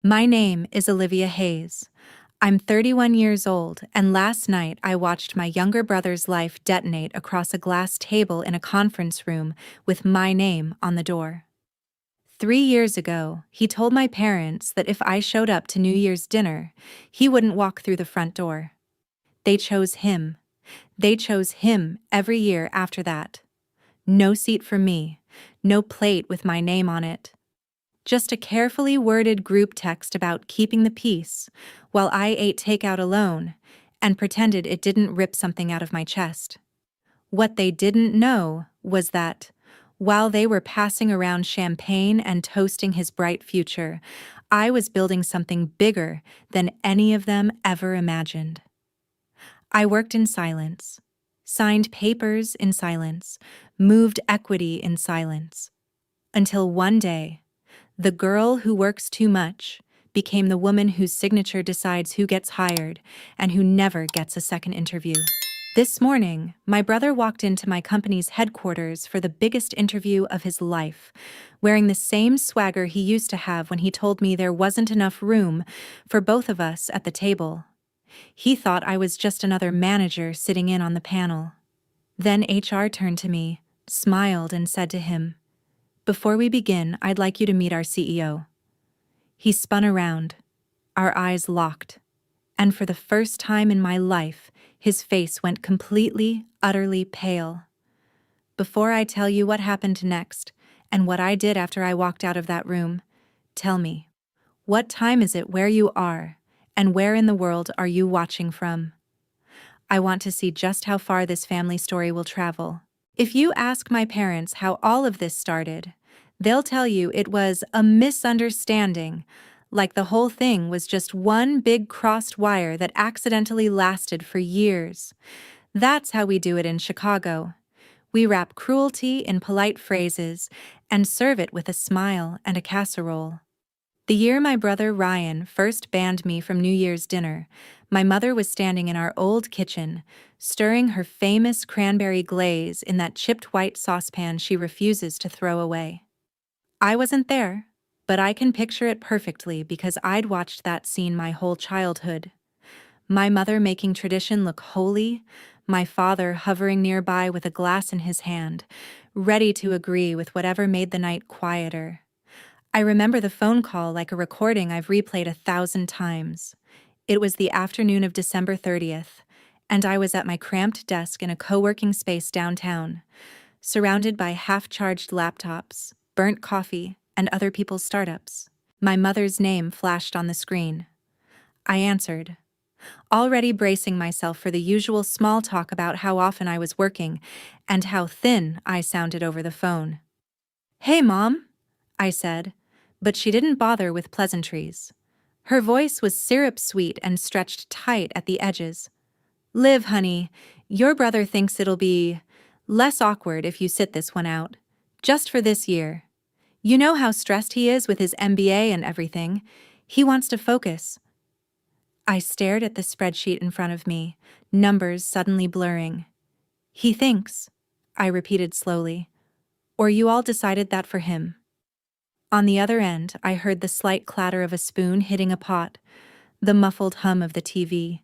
My name is Olivia Hayes. I'm 31 years old, and last night I watched my younger brother's life detonate across a glass table in a conference room with my name on the door. 3 years ago, he told my parents that if I showed up to New Year's dinner, he wouldn't walk through the front door. They chose him. They chose him every year after that. No seat for me, no plate with my name on it. Just a carefully worded group text about keeping the peace, while I ate takeout alone and pretended it didn't rip something out of my chest. What they didn't know was that, while they were passing around champagne and toasting his bright future, I was building something bigger than any of them ever imagined. I worked in silence, signed papers in silence, moved equity in silence, until one day, the girl who works too much became the woman whose signature decides who gets hired and who never gets a second interview. This morning, my brother walked into my company's headquarters for the biggest interview of his life, wearing the same swagger he used to have when he told me there wasn't enough room for both of us at the table. He thought I was just another manager sitting in on the panel. Then HR turned to me, smiled, and said to him, "Before we begin, I'd like you to meet our CEO." He spun around, our eyes locked, and for the first time in my life, his face went completely, utterly pale. Before I tell you what happened next, and what I did after I walked out of that room, tell me, what time is it where you are, and where in the world are you watching from? I want to see just how far this family story will travel. If you ask my parents how all of this started, they'll tell you it was a misunderstanding, like the whole thing was just one big crossed wire that accidentally lasted for years. That's how we do it in Chicago. We wrap cruelty in polite phrases and serve it with a smile and a casserole. The year my brother Ryan first banned me from New Year's dinner, my mother was standing in our old kitchen, stirring her famous cranberry glaze in that chipped white saucepan she refuses to throw away. I wasn't there, but I can picture it perfectly because I'd watched that scene my whole childhood. My mother making tradition look holy, my father hovering nearby with a glass in his hand, ready to agree with whatever made the night quieter. I remember the phone call like a recording I've replayed 1,000 times. It was the afternoon of December 30th, and I was at my cramped desk in a co-working space downtown, surrounded by half-charged laptops, burnt coffee, and other people's startups. My mother's name flashed on the screen. I answered, already bracing myself for the usual small talk about how often I was working and how thin I sounded over the phone. "Hey, Mom," I said, but she didn't bother with pleasantries. Her voice was syrup-sweet and stretched tight at the edges. "Liv, honey, your brother thinks it'll be less awkward if you sit this one out. Just for this year. You know how stressed he is with his MBA and everything. He wants to focus." I stared at the spreadsheet in front of me, numbers suddenly blurring. "He thinks," I repeated slowly, "or you all decided that for him." On the other end, I heard the slight clatter of a spoon hitting a pot, the muffled hum of the TV,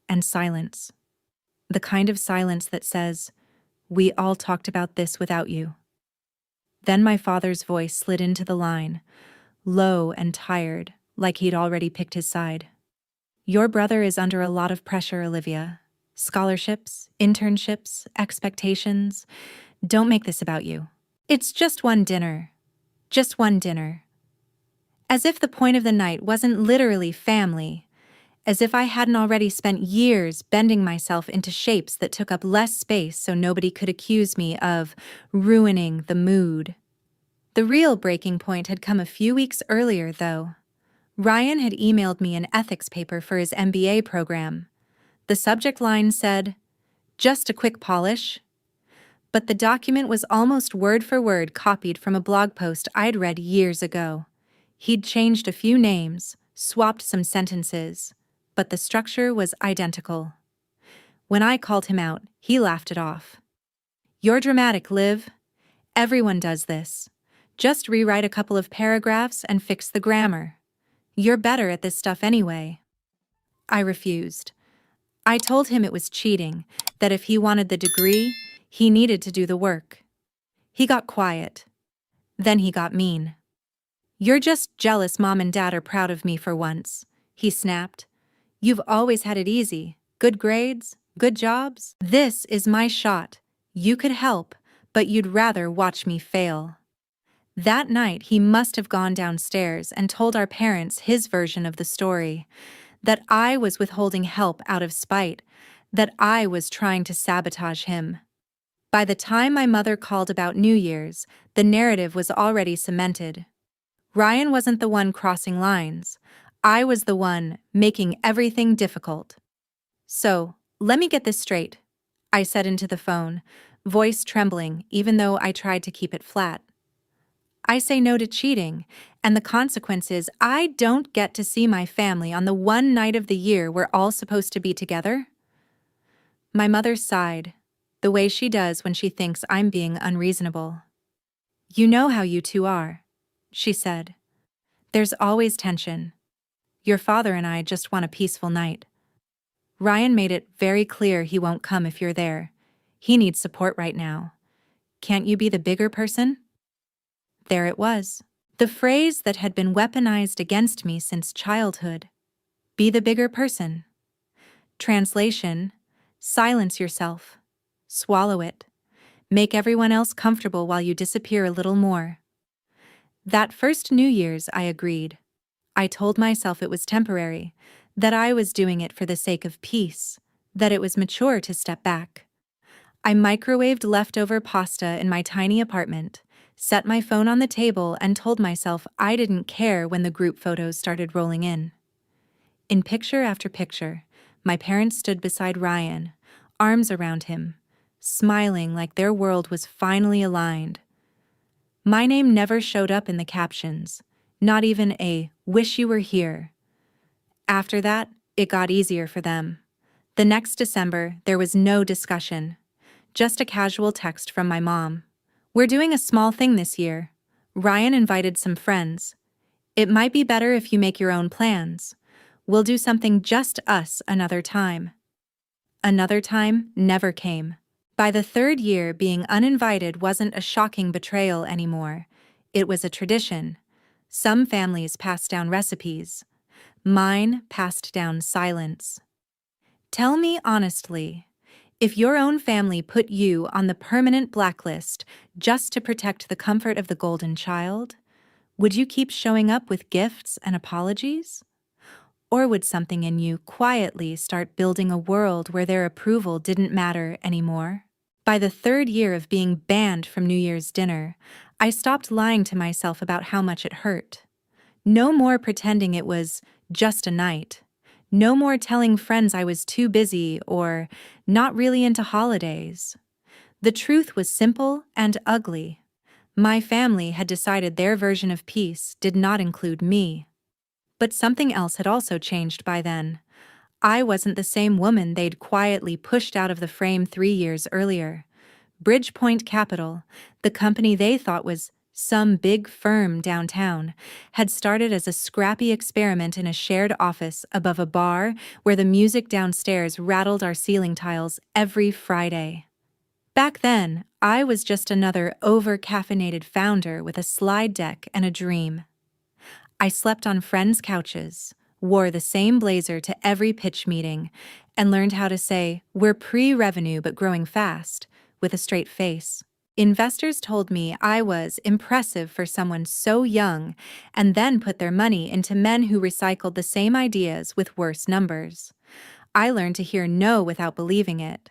and silence. The kind of silence that says, "We all talked about this without you." Then my father's voice slid into the line, low and tired, like he'd already picked his side. "Your brother is under a lot of pressure, Olivia. Scholarships, internships, expectations. Don't make this about you. It's just one dinner. Just one dinner." As if the point of the night wasn't literally family, as if I hadn't already spent years bending myself into shapes that took up less space so nobody could accuse me of ruining the mood. The real breaking point had come a few weeks earlier, though. Ryan had emailed me an ethics paper for his MBA program. The subject line said, "Just a quick polish." But the document was almost word for word copied from a blog post I'd read years ago. He'd changed a few names, swapped some sentences, but the structure was identical. When I called him out, he laughed it off. "You're dramatic, Liv. Everyone does this. Just rewrite a couple of paragraphs and fix the grammar. You're better at this stuff anyway. I refused. I told him it was cheating, that if he wanted the degree, he needed to do the work. He got quiet. Then he got mean. You're just jealous Mom and Dad are proud of me for once, he snapped. You've always had it easy. Good grades, good jobs. This is my shot. You could help, but you'd rather watch me fail. That night, he must have gone downstairs and told our parents his version of the story, that I was withholding help out of spite, that I was trying to sabotage him. By the time my mother called about New Year's, the narrative was already cemented. Ryan wasn't the one crossing lines. I was the one making everything difficult. So, let me get this straight, I said into the phone, voice trembling even though I tried to keep it flat. I say no to cheating, and the consequence is I don't get to see my family on the one night of the year we're all supposed to be together? My mother sighed, the way she does when she thinks I'm being unreasonable. You know how you two are, she said. There's always tension. Your father and I just want a peaceful night. Ryan made it very clear he won't come if you're there. He needs support right now. Can't you be the bigger person? There it was. The phrase that had been weaponized against me since childhood. Be the bigger person. Translation: silence yourself. Swallow it. Make everyone else comfortable while you disappear a little more. That first New Year's, I agreed. I told myself it was temporary, that I was doing it for the sake of peace, that it was mature to step back. I microwaved leftover pasta in my tiny apartment, set my phone on the table, and told myself I didn't care when the group photos started rolling in. In picture after picture, my parents stood beside Ryan, arms around him, smiling like their world was finally aligned. My name never showed up in the captions, not even a "wish you were here." After that, it got easier for them. The next December, there was no discussion, just a casual text from my mom. We're doing a small thing this year. Ryan invited some friends. It might be better if you make your own plans. We'll do something just us another time. Another time never came. By the third year, being uninvited wasn't a shocking betrayal anymore. It was a tradition. Some families passed down recipes. Mine passed down silence. Tell me honestly, if your own family put you on the permanent blacklist just to protect the comfort of the golden child, would you keep showing up with gifts and apologies? Or would something in you quietly start building a world where their approval didn't matter anymore? By the third year of being banned from New Year's dinner, I stopped lying to myself about how much it hurt. No more pretending it was just a night. No more telling friends I was too busy or not really into holidays. The truth was simple and ugly. My family had decided their version of peace did not include me. But something else had also changed by then. I wasn't the same woman they'd quietly pushed out of the frame 3 years earlier. Bridgepoint Capital, the company they thought was some big firm downtown, had started as a scrappy experiment in a shared office above a bar where the music downstairs rattled our ceiling tiles every Friday. Back then, I was just another over-caffeinated founder with a slide deck and a dream. I slept on friends' couches, wore the same blazer to every pitch meeting, and learned how to say, "We're pre-revenue but growing fast," with a straight face. Investors told me I was impressive for someone so young, and then put their money into men who recycled the same ideas with worse numbers. I learned to hear no without believing it.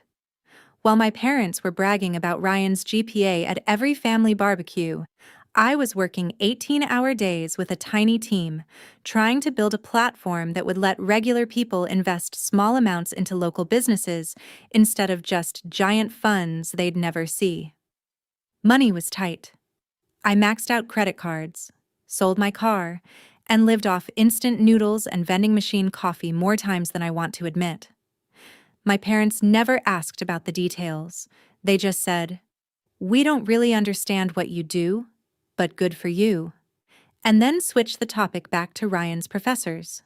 While my parents were bragging about Ryan's GPA at every family barbecue, I was working 18-hour days with a tiny team, trying to build a platform that would let regular people invest small amounts into local businesses instead of just giant funds they'd never see. Money was tight. I maxed out credit cards, sold my car, and lived off instant noodles and vending machine coffee more times than I want to admit. My parents never asked about the details. They just said, "We don't really understand what you do, but good for you." and then switched the topic back to Ryan's professors.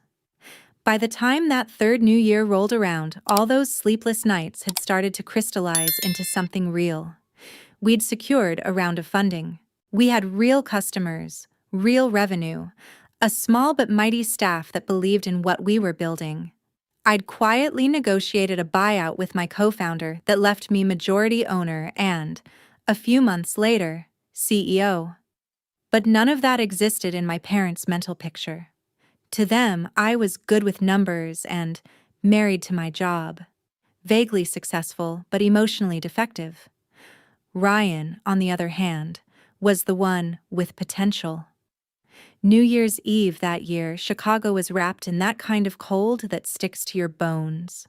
By the time that third new year rolled around, all those sleepless nights had started to crystallize into something real. We'd secured a round of funding. We had real customers, real revenue, a small but mighty staff that believed in what we were building. I'd quietly negotiated a buyout with my co-founder that left me majority owner and, a few months later, CEO. But none of that existed in my parents' mental picture. To them, I was good with numbers and married to my job, vaguely successful but emotionally defective. Ryan, on the other hand, was the one with potential. New Year's Eve that year, Chicago was wrapped in that kind of cold that sticks to your bones.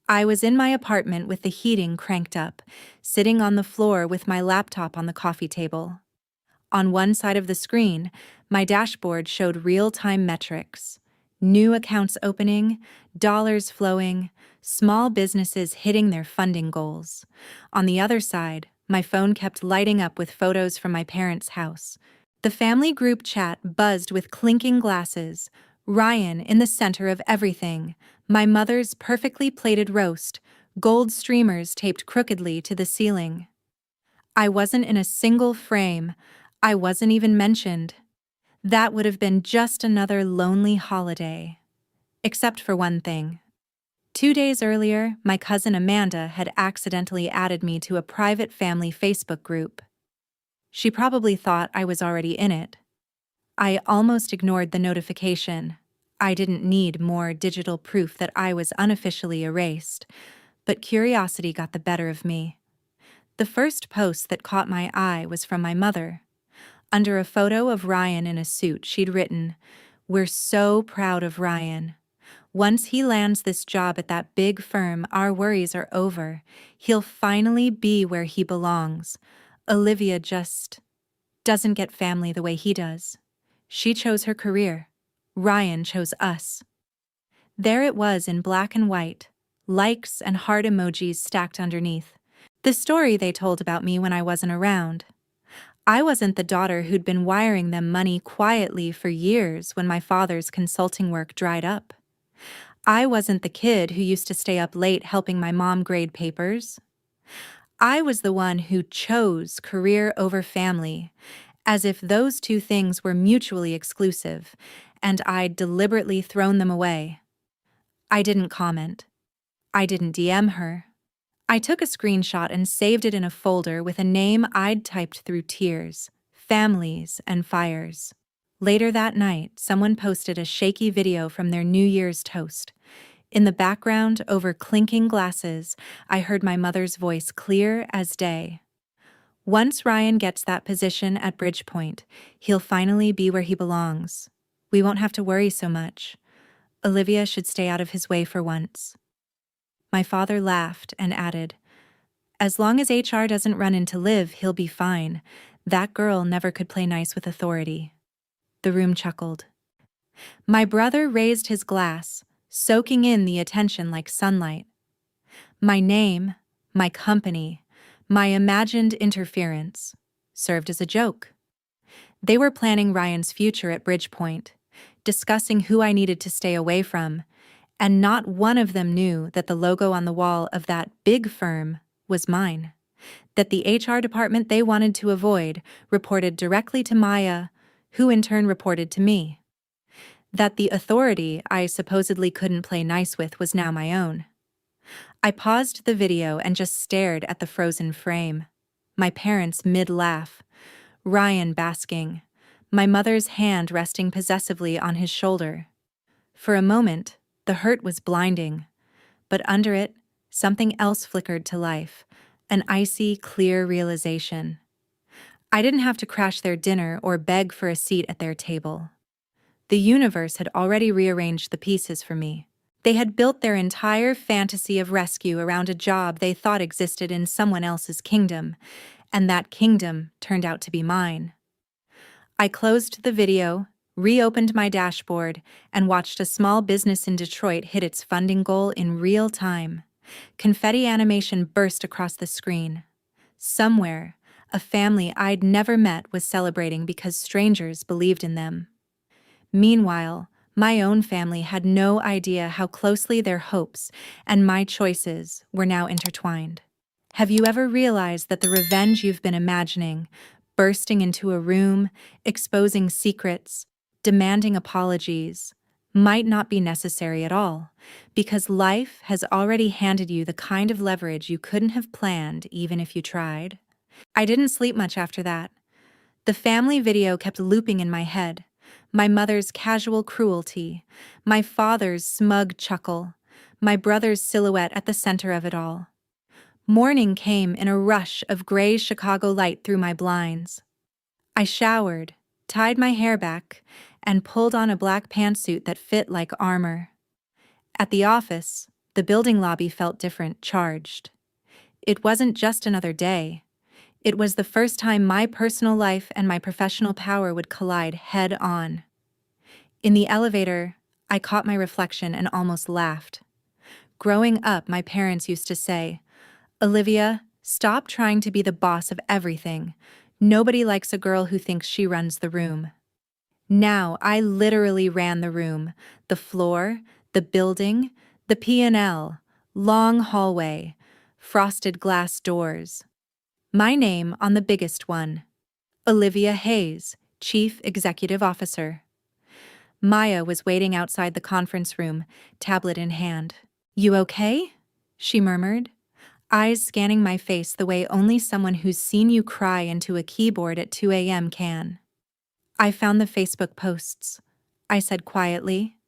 I was in my apartment with the heating cranked up, sitting on the floor with my laptop on the coffee table. On one side of the screen, my dashboard showed real-time metrics. New accounts opening, dollars flowing, small businesses hitting their funding goals. On the other side, my phone kept lighting up with photos from my parents' house. The family group chat buzzed with clinking glasses, Ryan in the center of everything, my mother's perfectly plated roast, gold streamers taped crookedly to the ceiling. I wasn't in a single frame. I wasn't even mentioned. That would have been just another lonely holiday. Except for one thing. 2 days earlier, my cousin Amanda had accidentally added me to a private family Facebook group. She probably thought I was already in it. I almost ignored the notification. I didn't need more digital proof that I was unofficially erased, but curiosity got the better of me. The first post that caught my eye was from my mother. Under a photo of Ryan in a suit, she'd written, "We're so proud of Ryan. Once he lands this job at that big firm, our worries are over. He'll finally be where he belongs. Olivia just doesn't get family the way he does. She chose her career. Ryan chose us." There it was in black and white, likes and heart emojis stacked underneath. The story they told about me when I wasn't around. I wasn't the daughter who'd been wiring them money quietly for years when my father's consulting work dried up. I wasn't the kid who used to stay up late helping my mom grade papers. I was the one who chose career over family, as if those two things were mutually exclusive, and I'd deliberately thrown them away. I didn't comment. I didn't DM her. I took a screenshot and saved it in a folder with a name I'd typed through tears, families, and fires. Later that night, someone posted a shaky video from their New Year's toast. In the background, over clinking glasses, I heard my mother's voice clear as day. "Once Ryan gets that position at Bridgepoint, he'll finally be where he belongs. We won't have to worry so much. Olivia should stay out of his way for once." My father laughed and added, "As long as HR doesn't run into Liv, he'll be fine. That girl never could play nice with authority." The room chuckled. My brother raised his glass, soaking in the attention like sunlight. My name, my company, my imagined interference served as a joke. They were planning Ryan's future at Bridgepoint, discussing who I needed to stay away from, and not one of them knew that the logo on the wall of that big firm was mine, that the HR department they wanted to avoid reported directly to Maya, who in turn reported to me, that the authority I supposedly couldn't play nice with was now my own. I paused the video and just stared at the frozen frame. My parents mid-laugh, Ryan basking, my mother's hand resting possessively on his shoulder. For a moment, the hurt was blinding, but under it, something else flickered to life, an icy, clear realization. I didn't have to crash their dinner or beg for a seat at their table. The universe had already rearranged the pieces for me. They had built their entire fantasy of rescue around a job they thought existed in someone else's kingdom, and that kingdom turned out to be mine. I closed the video, reopened my dashboard, and watched a small business in Detroit hit its funding goal in real time. Confetti animation burst across the screen. Somewhere, A family I'd never met was celebrating because strangers believed in them. Meanwhile, my own family had no idea how closely their hopes and my choices were now intertwined. Have you ever realized that the revenge you've been imagining, bursting into a room, exposing secrets, demanding apologies, might not be necessary at all, because life has already handed you the kind of leverage you couldn't have planned even if you tried? I didn't sleep much after that. The family video kept looping in my head. My mother's casual cruelty, my father's smug chuckle, my brother's silhouette at the center of it all. Morning came in a rush of gray Chicago light through my blinds. I showered, tied my hair back, and pulled on a black pantsuit that fit like armor. At the office, the building lobby felt different, charged. It wasn't just another day. It was the first time my personal life and my professional power would collide head-on. In the elevator, I caught my reflection and almost laughed. Growing up, my parents used to say, "Olivia, stop trying to be the boss of everything. Nobody likes a girl who thinks she runs the room." Now, I literally ran the room, the floor, the building, the P&L, long hallway, frosted glass doors. My name on the biggest one. Olivia Hayes, Chief Executive Officer. Maya was waiting outside the conference room, tablet in hand. "You okay?" she murmured, eyes scanning my face the way only someone who's seen you cry into a keyboard at 2 a.m. can. "I found the Facebook posts," I said quietly.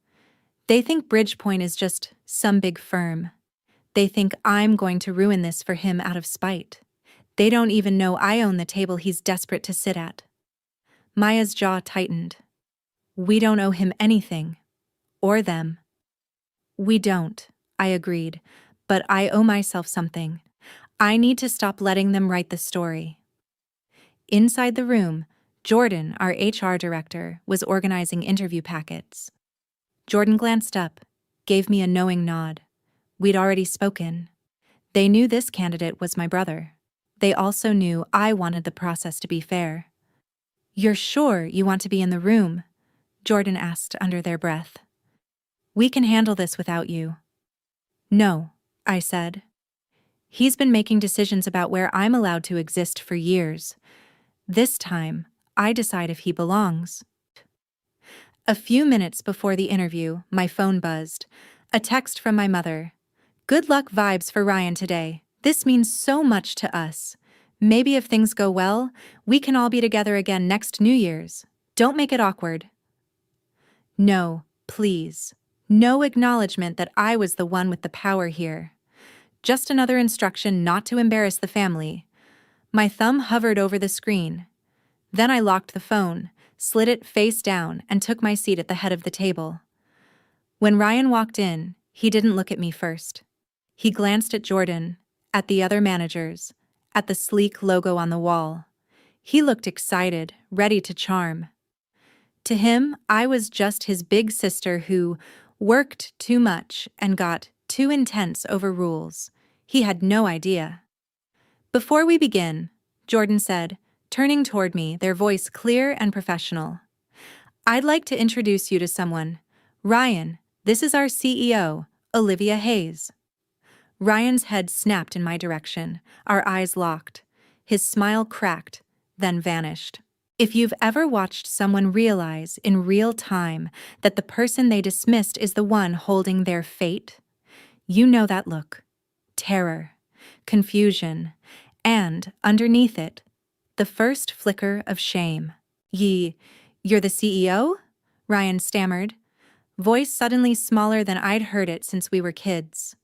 "They think Bridgepoint is just some big firm. They think I'm going to ruin this for him out of spite. They don't even know I own the table he's desperate to sit at." Maya's jaw tightened. "We don't owe him anything. Or them." "We don't," I agreed, "but I owe myself something. I need to stop letting them write the story." Inside the room, Jordan, our HR director, was organizing interview packets. Jordan glanced up, gave me a knowing nod. We'd already spoken. They knew this candidate was my brother. They also knew I wanted the process to be fair. "You're sure you want to be in the room?" Jordan asked under their breath. "We can handle this without you." "No," I said. "He's been making decisions about where I'm allowed to exist for years. This time, I decide if he belongs." A few minutes before the interview, my phone buzzed. A text from my mother. "Good luck vibes for Ryan today. This means so much to us. Maybe if things go well, we can all be together again next New Year's. Don't make it awkward." No, please. No acknowledgement that I was the one with the power here. Just another instruction not to embarrass the family. My thumb hovered over the screen. Then I locked the phone, slid it face down, and took my seat at the head of the table. When Ryan walked in, he didn't look at me first. He glanced at Jordan, at the other managers, at the sleek logo on the wall. He looked excited, ready to charm. To him, I was just his big sister who worked too much and got too intense over rules. He had no idea. "Before we begin," Jordan said, turning toward me, their voice clear and professional, "I'd like to introduce you to someone. Ryan, this is our CEO, Olivia Hayes." Ryan's head snapped in my direction, our eyes locked. His smile cracked, then vanished. If you've ever watched someone realize in real time that the person they dismissed is the one holding their fate, you know that look. Terror, confusion, and, underneath it, the first flicker of shame. "You're the CEO?" Ryan stammered, voice suddenly smaller than I'd heard it since we were kids.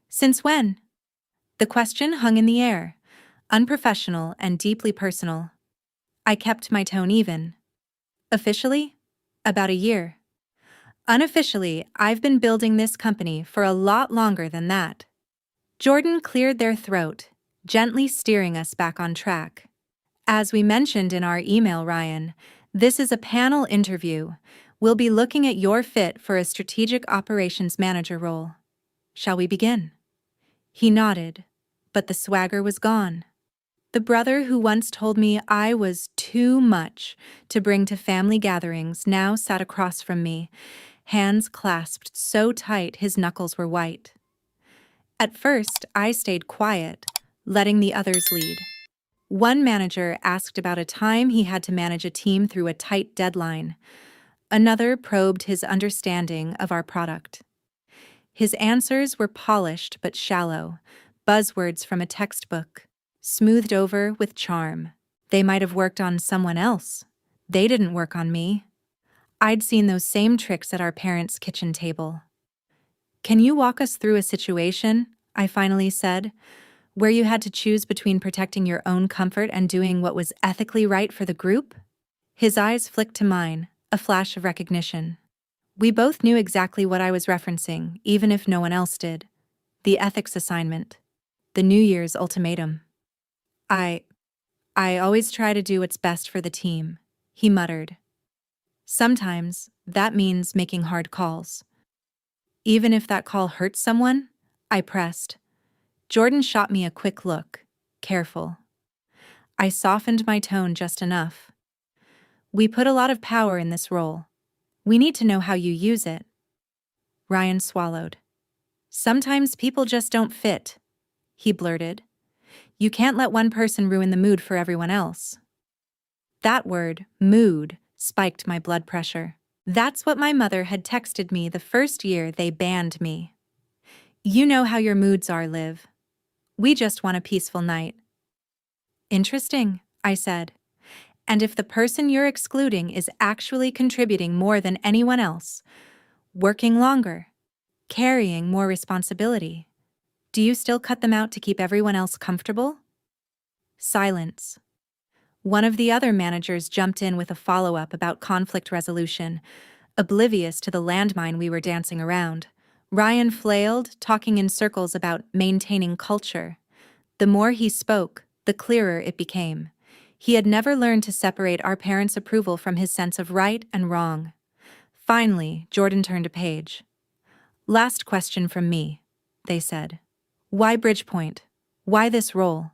"Since when?" The question hung in the air, unprofessional and deeply personal. I kept my tone even. "Officially? About a year. Unofficially, I've been building this company for a lot longer than that." Jordan cleared their throat, gently steering us back on track. "As we mentioned in our email, Ryan, this is a panel interview. We'll be looking at your fit for a strategic operations manager role. Shall we begin?" He nodded, but the swagger was gone. The brother who once told me I was too much to bring to family gatherings now sat across from me, hands clasped so tight his knuckles were white. At first, I stayed quiet, letting the others lead. One manager asked about a time he had to manage a team through a tight deadline. Another probed his understanding of our product. His answers were polished but shallow, buzzwords from a textbook, smoothed over with charm. They might have worked on someone else. They didn't work on me. I'd seen those same tricks at our parents' kitchen table. "Can you walk us through a situation," I finally said, "where you had to choose between protecting your own comfort and doing what was ethically right for the group?" His eyes flicked to mine, a flash of recognition. We both knew exactly what I was referencing, even if no one else did. The ethics assignment. The New Year's ultimatum. I always try to do what's best for the team," he muttered. "Sometimes that means making hard calls. Even if that call hurts someone," I pressed. Jordan shot me a quick look, careful. I softened my tone just enough. "We put a lot of power in this role. We need to know how you use it." Ryan swallowed. "Sometimes people just don't fit," he blurted. "You can't let one person ruin the mood for everyone else." That word, mood, spiked my blood pressure. That's what my mother had texted me the first year they banned me. "You know how your moods are, Liv. We just want a peaceful night." "Interesting," I said. "And if the person you're excluding is actually contributing more than anyone else, working longer, carrying more responsibility, do you still cut them out to keep everyone else comfortable?" Silence. One of the other managers jumped in with a follow-up about conflict resolution, oblivious to the landmine we were dancing around. Ryan flailed, talking in circles about maintaining culture. The more he spoke, the clearer it became. He had never learned to separate our parents' approval from his sense of right and wrong. Finally, Jordan turned a page. "Last question from me," they said. "Why Bridgepoint? Why this role?"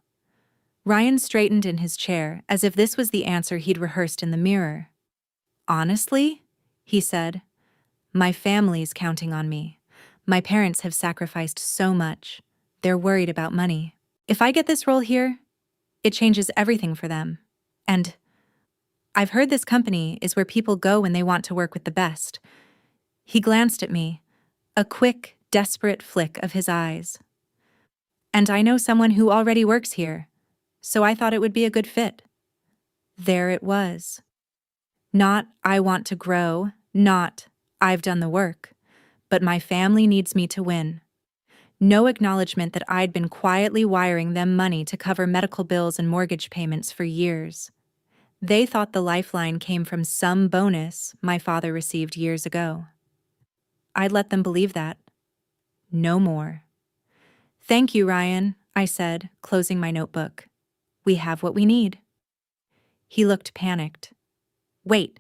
Ryan straightened in his chair, as if this was the answer he'd rehearsed in the mirror. "Honestly," he said, "my family's counting on me. My parents have sacrificed so much. They're worried about money. If I get this role here, it changes everything for them. And I've heard this company is where people go when they want to work with the best." He glanced at me, a quick, desperate flick of his eyes. "And I know someone who already works here, so I thought it would be a good fit." There it was. Not "I want to grow," not "I've done the work," but "my family needs me to win." No acknowledgement that I'd been quietly wiring them money to cover medical bills and mortgage payments for years. They thought the lifeline came from some bonus my father received years ago. I'd let them believe that. No more. "Thank you, Ryan," I said, closing my notebook. "We have what we need." He looked panicked. "Wait,"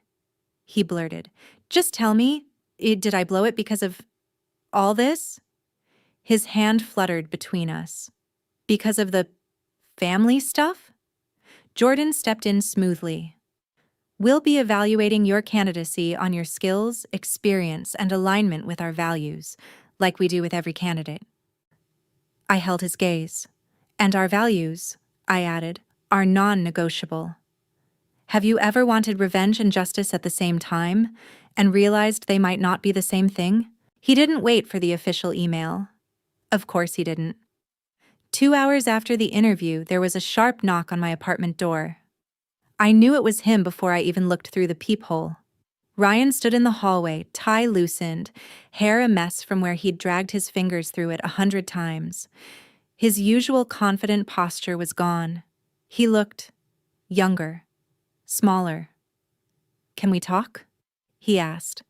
he blurted. "Just tell me, did I blow it because of all this?" His hand fluttered between us. "Because of the family stuff?" Jordan stepped in smoothly. "We'll be evaluating your candidacy on your skills, experience, and alignment with our values, like we do with every candidate." I held his gaze. "And our values," I added, "are non-negotiable. Have you ever wanted revenge and justice at the same time, and realized they might not be the same thing?" He didn't wait for the official email. Of course he didn't. 2 hours after the interview, there was a sharp knock on my apartment door. I knew it was him before I even looked through the peephole. Ryan stood in the hallway, tie loosened, hair a mess from where he'd dragged his fingers through it 100 times. His usual confident posture was gone. He looked younger, smaller. "Can we talk?" he asked.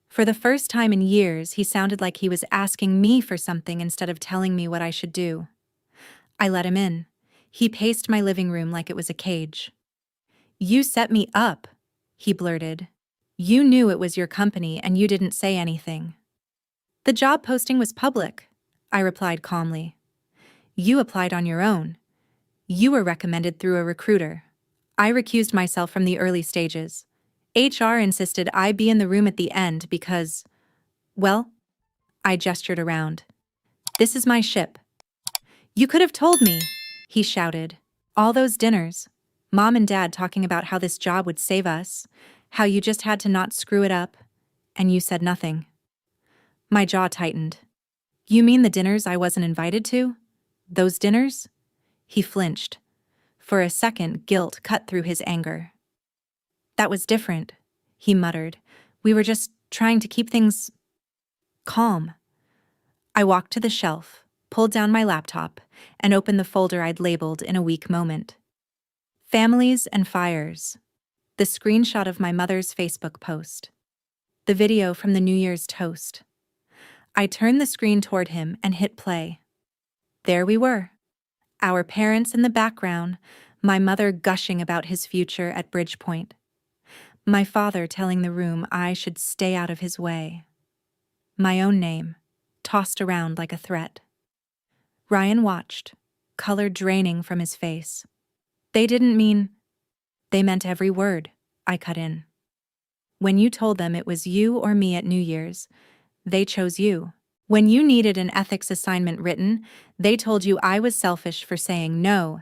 For the first time in years, he sounded like he was asking me for something instead of telling me what I should do. I let him in. He paced my living room like it was a cage. "You set me up," he blurted. "You knew it was your company and you didn't say anything." "The job posting was public," I replied calmly. "You applied on your own. You were recommended through a recruiter. I recused myself from the early stages. HR insisted I be in the room at the end because, well, I gestured around. This is my ship. You could have told me, he shouted. All those dinners. Mom and Dad talking about how this job would save us, how you just had to not screw it up, and you said nothing. My jaw tightened. You mean the dinners I wasn't invited to? Those dinners? He flinched. For a second, guilt cut through his anger. That was different, he muttered. We were just trying to keep things calm. I walked to the shelf, pulled down my laptop, and opened the folder I'd labeled in a weak moment. Families and fires. The screenshot of my mother's Facebook post. The video from the New Year's toast. I turned the screen toward him and hit play. There we were. Our parents in the background, my mother gushing about his future at Bridgepoint. My father telling the room I should stay out of his way. My own name, tossed around like a threat. Ryan watched, color draining from his face. They didn't mean... They meant every word, I cut in. When you told them it was you or me at New Year's, they chose you. When you needed an ethics assignment written, they told you I was selfish for saying no.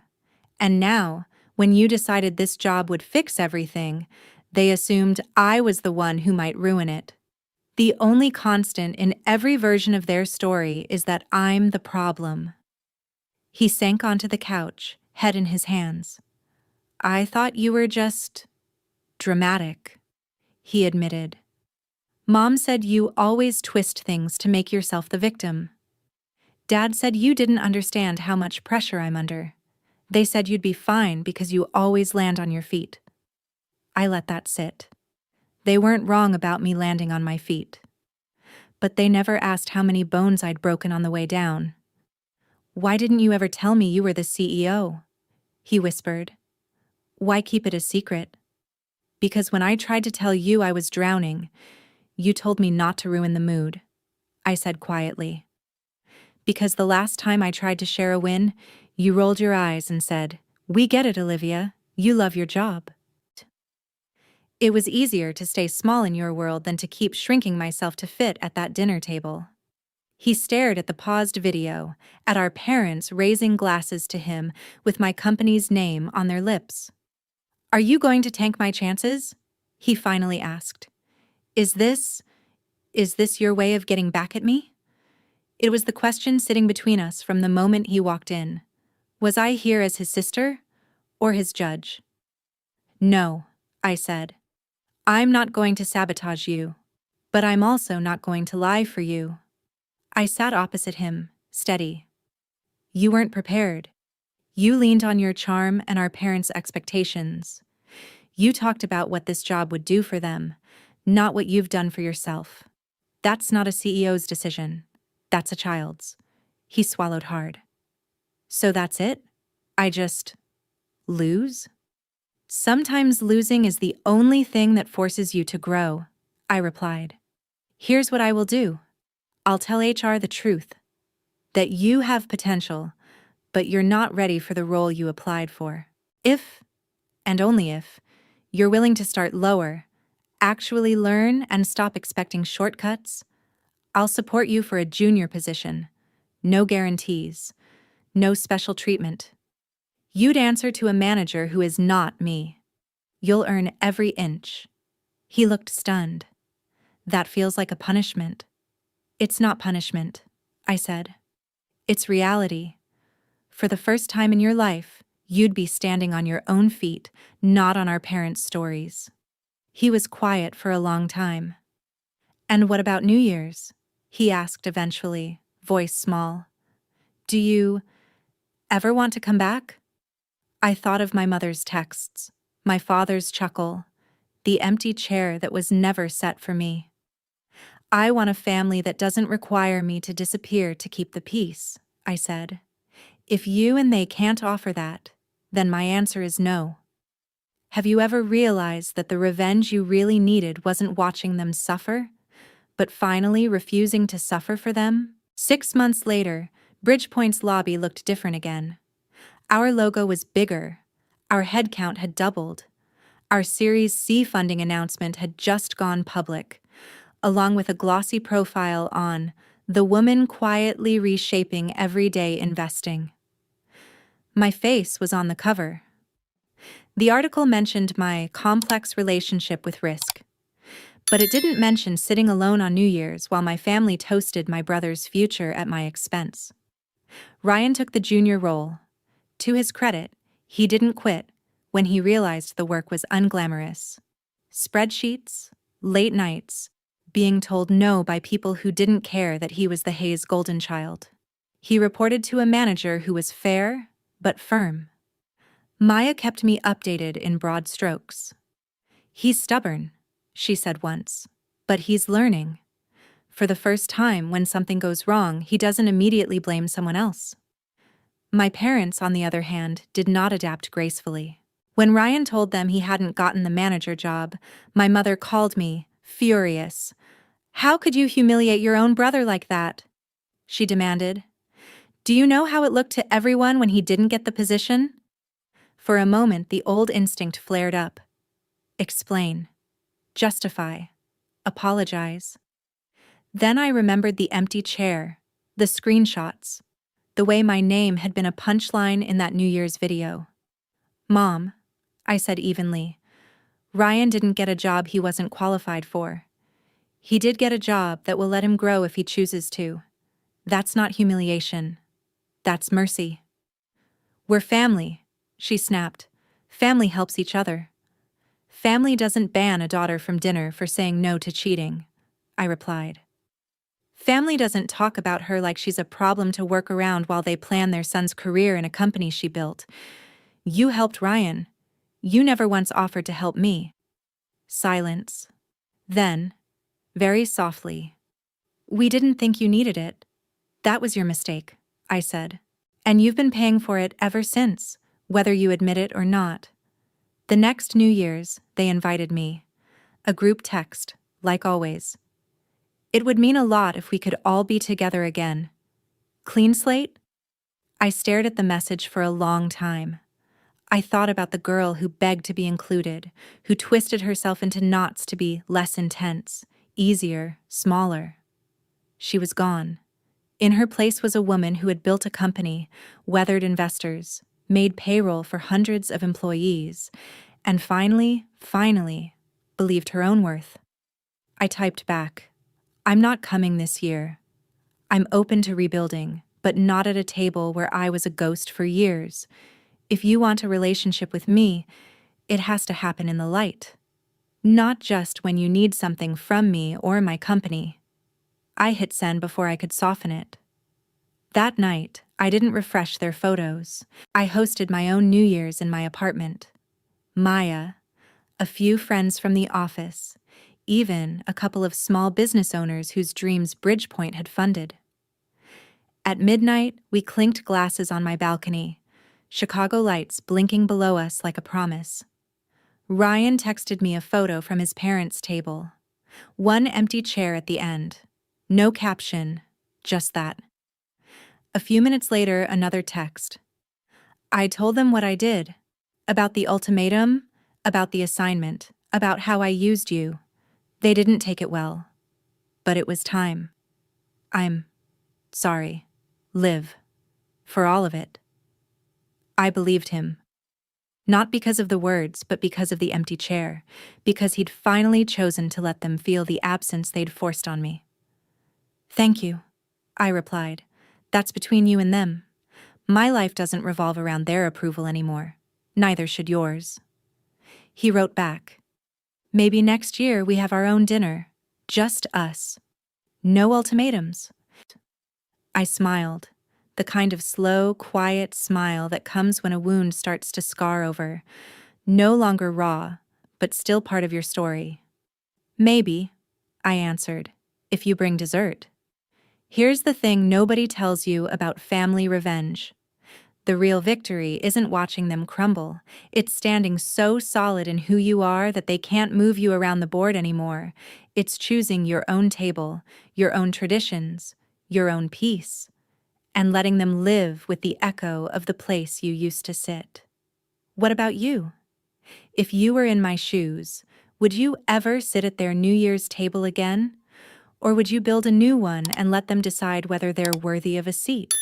And now, when you decided this job would fix everything, they assumed I was the one who might ruin it. The only constant in every version of their story is that I'm the problem. He sank onto the couch, head in his hands. I thought you were just... dramatic, he admitted. Mom said you always twist things to make yourself the victim. Dad said you didn't understand how much pressure I'm under. They said you'd be fine because you always land on your feet. I let that sit. They weren't wrong about me landing on my feet. But they never asked how many bones I'd broken on the way down. Why didn't you ever tell me you were the CEO? He whispered. Why keep it a secret? Because when I tried to tell you I was drowning, you told me not to ruin the mood, I said quietly. Because the last time I tried to share a win, you rolled your eyes and said, "We get it, Olivia. You love your job." It was easier to stay small in your world than to keep shrinking myself to fit at that dinner table. He stared at the paused video, at our parents raising glasses to him with my company's name on their lips. Are you going to tank my chances? He finally asked. Is this your way of getting back at me? It was the question sitting between us from the moment he walked in. Was I here as his sister or his judge? No, I said. I'm not going to sabotage you, but I'm also not going to lie for you. I sat opposite him, steady. You weren't prepared. You leaned on your charm and our parents' expectations. You talked about what this job would do for them, not what you've done for yourself. That's not a CEO's decision. That's a child's. He swallowed hard. So that's it? I just... lose? Sometimes losing is the only thing that forces you to grow, I replied. Here's what I will do. I'll tell HR the truth. That you have potential, but you're not ready for the role you applied for. If, and only if, you're willing to start lower, actually learn and stop expecting shortcuts, I'll support you for a junior position. No guarantees. No special treatment. You'd answer to a manager who is not me. You'll earn every inch. He looked stunned. That feels like a punishment. It's not punishment, I said. It's reality. For the first time in your life, you'd be standing on your own feet, not on our parents' stories. He was quiet for a long time. And what about New Year's? He asked eventually, voice small. Do you ever want to come back? I thought of my mother's texts, my father's chuckle, the empty chair that was never set for me. I want a family that doesn't require me to disappear to keep the peace, I said. If you and they can't offer that, then my answer is no. Have you ever realized that the revenge you really needed wasn't watching them suffer, but finally refusing to suffer for them? 6 months later, Bridgepoint's lobby looked different again. Our logo was bigger. Our headcount had doubled. Our Series C funding announcement had just gone public, along with a glossy profile on the woman quietly reshaping everyday investing. My face was on the cover. The article mentioned my complex relationship with risk, but it didn't mention sitting alone on New Year's while my family toasted my brother's future at my expense. Ryan took the junior role. To his credit, he didn't quit when he realized the work was unglamorous. Spreadsheets, late nights, being told no by people who didn't care that he was the Hayes golden child. He reported to a manager who was fair but firm. Maya kept me updated in broad strokes. "He's stubborn," she said once, "but he's learning. For the first time, when something goes wrong, he doesn't immediately blame someone else." My parents, on the other hand, did not adapt gracefully. When Ryan told them he hadn't gotten the manager job, my mother called me, furious. "How could you humiliate your own brother like that?" she demanded. "Do you know how it looked to everyone when he didn't get the position?" For a moment, the old instinct flared up. Explain. Justify. Apologize. Then I remembered the empty chair, the screenshots, the way my name had been a punchline in that New Year's video. "Mom," I said evenly, "Ryan didn't get a job he wasn't qualified for. He did get a job that will let him grow if he chooses to. That's not humiliation. That's mercy." "We're family," she snapped. "Family helps each other." "Family doesn't ban a daughter from dinner for saying no to cheating," I replied. "Family doesn't talk about her like she's a problem to work around while they plan their son's career in a company she built. You helped Ryan. You never once offered to help me." Silence. Then, very softly, "We didn't think you needed it. That was your mistake," I said. "And you've been paying for it ever since, whether you admit it or not." The next New Year's, they invited me. A group text, like always. It would mean a lot if we could all be together again. Clean slate? I stared at the message for a long time. I thought about the girl who begged to be included, who twisted herself into knots to be less intense, easier, smaller. She was gone. In her place was a woman who had built a company, weathered investors, made payroll for hundreds of employees, and finally, believed her own worth. I typed back, "I'm not coming this year. I'm open to rebuilding, but not at a table where I was a ghost for years. If you want a relationship with me, it has to happen in the light. Not just when you need something from me or my company." I hit send before I could soften it. That night, I didn't refresh their photos. I hosted my own New Year's in my apartment. Maya, a few friends from the office, even a couple of small business owners whose dreams Bridgepoint had funded. At midnight, we clinked glasses on my balcony, Chicago lights blinking below us like a promise. Ryan texted me a photo from his parents' table. One empty chair at the end. No caption, just that. A few minutes later, another text. I told them what I did. About the ultimatum, about the assignment, about how I used you. They didn't take it well. But it was time. I'm sorry. Live. For all of it. I believed him. Not because of the words, but because of the empty chair, because he'd finally chosen to let them feel the absence they'd forced on me. "Thank you," I replied. "That's between you and them. My life doesn't revolve around their approval anymore. Neither should yours." He wrote back, "Maybe next year we have our own dinner. Just us. No ultimatums." I smiled, the kind of slow, quiet smile that comes when a wound starts to scar over, no longer raw, but still part of your story. "Maybe," I answered, "if you bring dessert." Here's the thing nobody tells you about family revenge. The real victory isn't watching them crumble. It's standing so solid in who you are that they can't move you around the board anymore. It's choosing your own table, your own traditions, your own peace. and letting them live with the echo of the place you used to sit. What about you? If you were in my shoes, would you ever sit at their New Year's table again? Or would you build a new one and let them decide whether they're worthy of a seat?